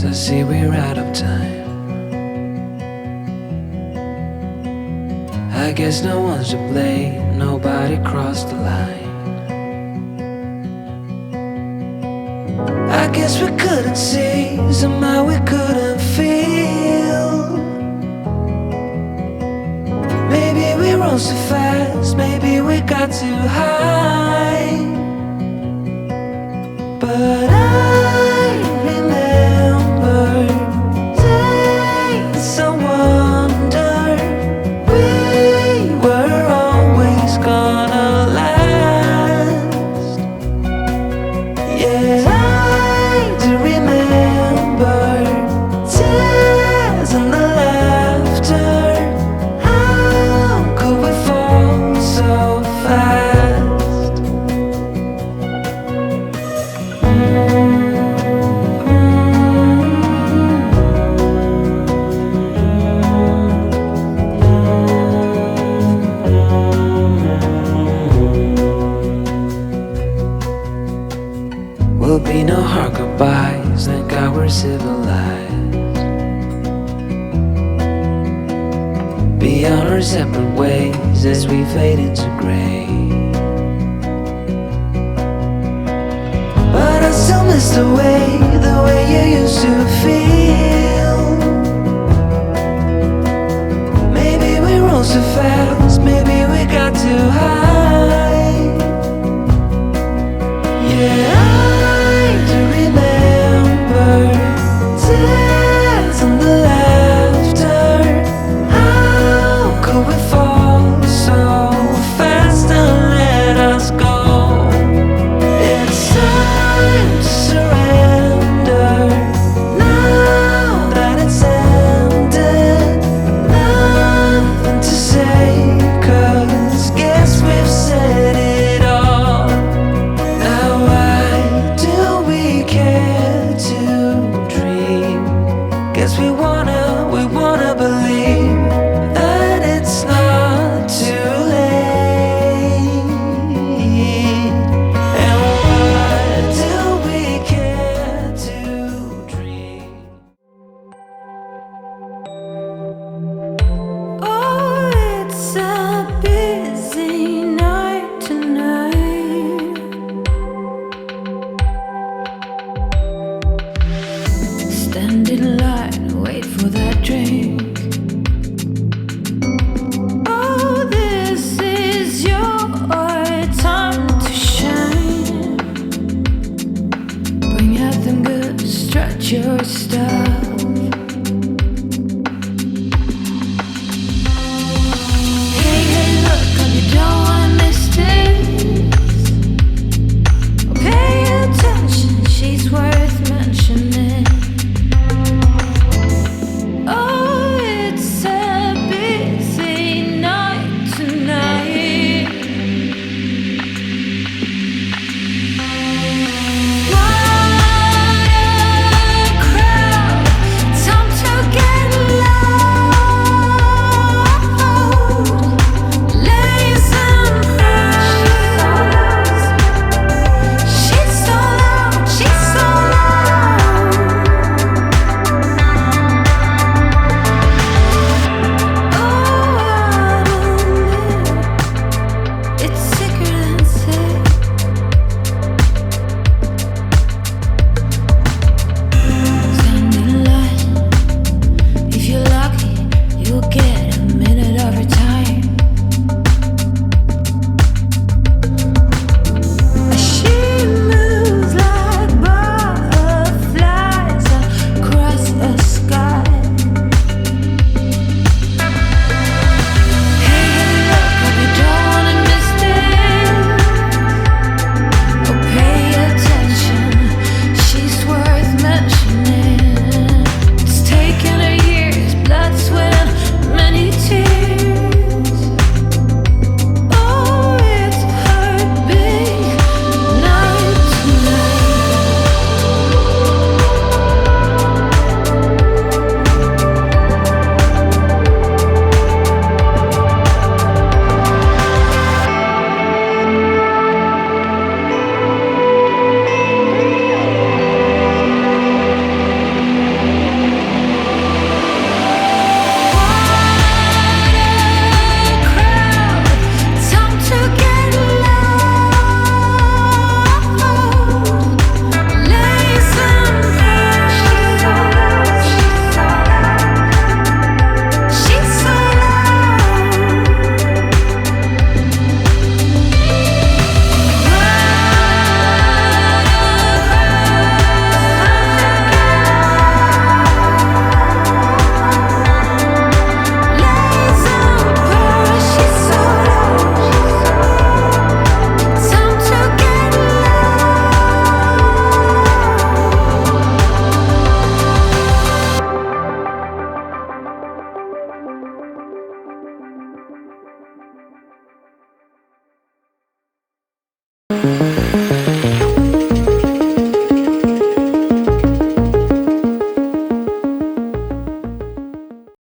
I see we're out of time. I guess no one's to blame, nobody crossed the line. I guess we couldn't see, somehow we couldn't feel. Maybe we rose too fast, maybe we got too high. But I remember days I wonder we were always gonna last. Yeah, I do remember tears and the laughter. How could we fall so fast? Will be no hard goodbyes, thank God we're civilized. Be on our separate ways as we fade into gray. But I still miss the way you used to feel. Maybe we rose too fast, maybe we got too high. Yeah, I do remember tears and the laughter. How could we fall so fast and let us go? It's time to surrender now that it's ended. Nothing to say, 'cause guess we've said it all. Now why do we care to dream? Guess we wanna believe that it's not too late. And why do we care to dream? Oh, it's a busy night tonight. Stand in line, wait for that drink. Oh, this is your time to shine. Bring out them good, stretch your style.